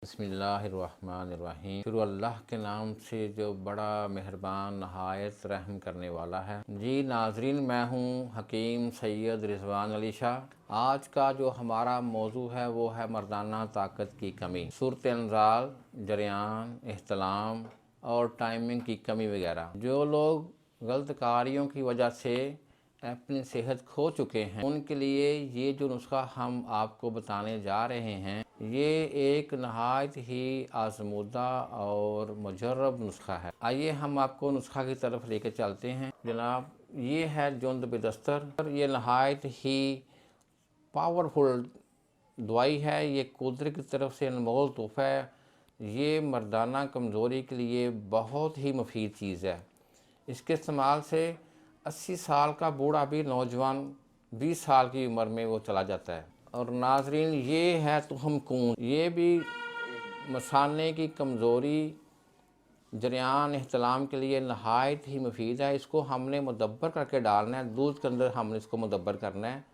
बिस्मिल्लाहिर्रहमानिर्रहीम। शुरू अल्लाह के नाम से जो बड़ा मेहरबान नहायत रहम करने वाला है। जी नाजरीन, मैं हूँ हकीम सैयद रिजवान अली शाह। आज का जो हमारा मौजू है वो है मर्दाना ताकत की कमी, सूरत अंजाल, जरियान, इहतलाम और टाइमिंग की कमी वगैरह। जो लोग गलत कार्यों की वजह से अपनी सेहत खो चुके हैं, उनके लिए ये जो नुस्खा हम आपको बताने जा रहे हैं, ये एक नहायत ही आजमूदा और मुजर्रब नुस्खा है। आइए हम आपको नुस्खा की तरफ लेके चलते हैं। जनाब, ये है जुंद बिदस्तर। ये नहायत ही पावरफुल दवाई है। ये कुदरत की तरफ से अनमोल तोहफ़ा है। ये मर्दाना कमज़ोरी के लिए बहुत ही मुफीद चीज़ है। इसके इस्तेमाल से 80 साल का बूढ़ा भी नौजवान 20 साल की उम्र में वो चला जाता है। और नाजरीन, ये है तुहम कून। ये भी मसाने की कमज़ोरी, जरियान, इहतलाम के लिए नहायत ही मुफीद है। इसको हमने मुदब्बर करके डालना है। दूध के अंदर हमने इसको मुदब्बर करना है।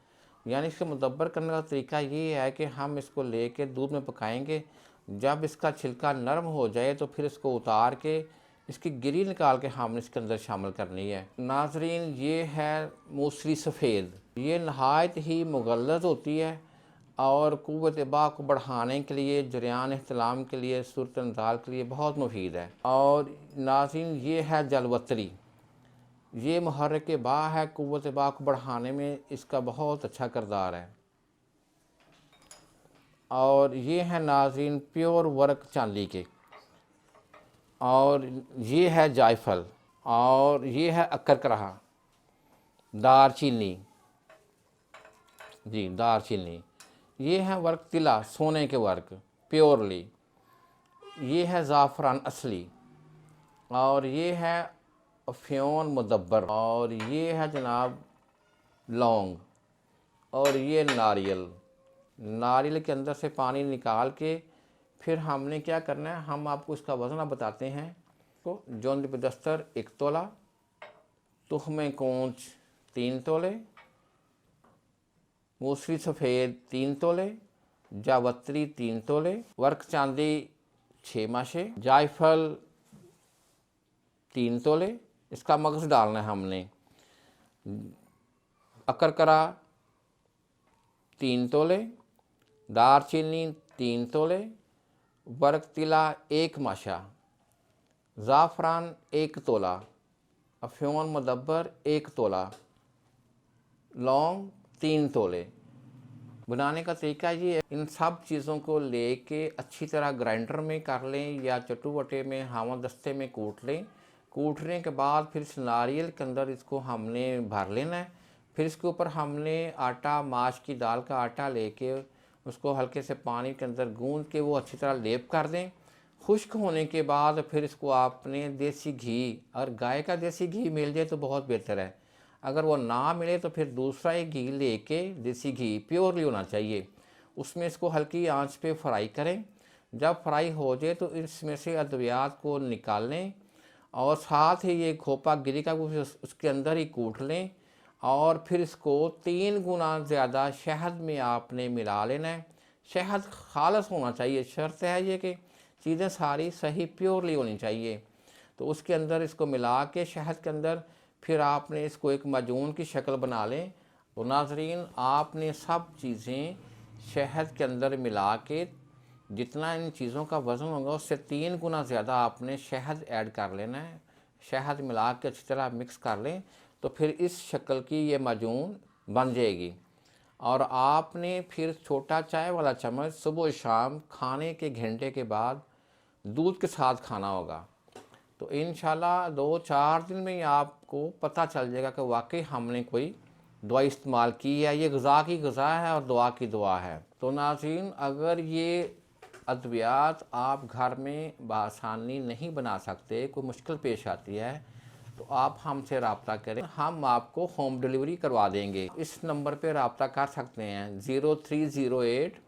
यानी इसको मुदब्बर करने का तरीका ये है कि हम इसको लेके दूध में पकाएंगे। जब इसका छिलका नरम हो जाए तो फिर इसको उतार के इसकी गिरी निकाल के हमने इसके अंदर शामिल करनी है। नाजरीन, ये है मूसली सफ़ेद। ये नहायत ही मुगल्लज़ होती है और क़ुव्वत बा को बढ़ाने के लिए, जरियान इहतलाम के लिए, सूरत अंजाल के लिए बहुत मुफीद है। और नाज़रीन, ये है जलवतरी। ये मुहर्रिक बा है, क़ुव्वत बा को बढ़ाने में इसका बहुत अच्छा किरदार है। और ये है नाज़रीन प्योर वर्क चांदी के। और ये है जायफल। और ये है अकरकरा, दारचीनी। जी, दारचीनी। ये है वर्क तिला, सोने के वर्क प्योरली। ये है ज़ाफ़रान असली। और ये है अफ़्योन मुदब्बर। और ये है जनाब लौंग। और ये नारियल। नारियल के अंदर से पानी निकाल के फिर हमने क्या करना है, हम आपको इसका वज़न बताते हैं। तो जुंद बिदस्तर 1 तोला, तुहमे कूंच 3 तोले, मूसली सफ़ेद 3 तोले, जावत्री 3 तोले, वर्क चांदी 6 माशे, जायफल 3 तोले। इसका मगज़ डालना है हमने। अकरकरा 3 तोले, दारचीनी 3 तोले, वर्क तिला 1 माशा, ज़ाफ़रान 1 तोला, अफ़्योन मुदब्बर 1 तोला, लौंग 3 तोले। बनाने का तरीका ये है, इन सब चीज़ों को लेके अच्छी तरह ग्राइंडर में कर लें या चटुवटे में हामादस्ते में कूट लें। कूटने के बाद फिर इस नारियल के अंदर इसको हमने भर लेना है। फिर इसके ऊपर हमने आटा, माश की दाल का आटा लेके उसको हल्के से पानी के अंदर गूंद के वो अच्छी तरह लेप कर दें। खुश्क होने के बाद फिर इसको आपने देसी घी, और गाय का देसी घी मिल जाए तो बहुत बेहतर है। अगर वो ना मिले तो फिर दूसरा एक घी लेके, देसी घी प्योरली होना चाहिए, उसमें इसको हल्की आंच पे फ्राई करें। जब फ्राई हो जाए तो इसमें से अद्वियात को निकाल लें और साथ ही ये खोपा गिरी का उसके अंदर ही कूट लें। और फिर इसको 3 गुना ज़्यादा शहद में आपने मिला लेना है। शहद खालस होना चाहिए। शर्त है ये कि चीज़ें सारी सही प्योरली होनी चाहिए। तो उसके अंदर इसको मिला के शहद के अंदर फिर आपने इसको एक माजून की शक्ल बना लें। तो नाजरीन, आपने सब चीज़ें शहद के अंदर मिला के जितना इन चीज़ों का वज़न होगा उससे 3 गुना ज़्यादा आपने शहद ऐड कर लेना है। शहद मिला के अच्छी तरह मिक्स कर लें तो फिर इस शक्ल की ये माजून बन जाएगी। और आपने फिर छोटा चाय वाला चम्मच सुबह शाम खाने के घंटे के बाद दूध के साथ खाना होगा। तो इंशाल्लाह 2-4 दिन में ही आपको पता चल जाएगा कि वाकई हमने कोई दवा इस्तेमाल की है। ये ग़िज़ा की ग़िज़ा है और दुआ की दुआ है। तो नाज़रीन, अगर ये अद्वियात आप घर में बआसानी नहीं बना सकते, कोई मुश्किल पेश आती है, तो आप हमसे रब्ता करें, हम आपको होम डिलीवरी करवा देंगे। इस नंबर पर रब्ता कर सकते हैं 0308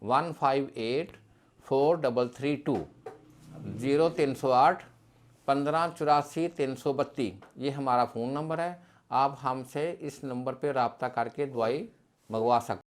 158 4332, 0308 1584 332। ये हमारा फ़ोन नंबर है। आप हमसे इस नंबर पर रब्ता करके दवाई मंगवा सकते हैं।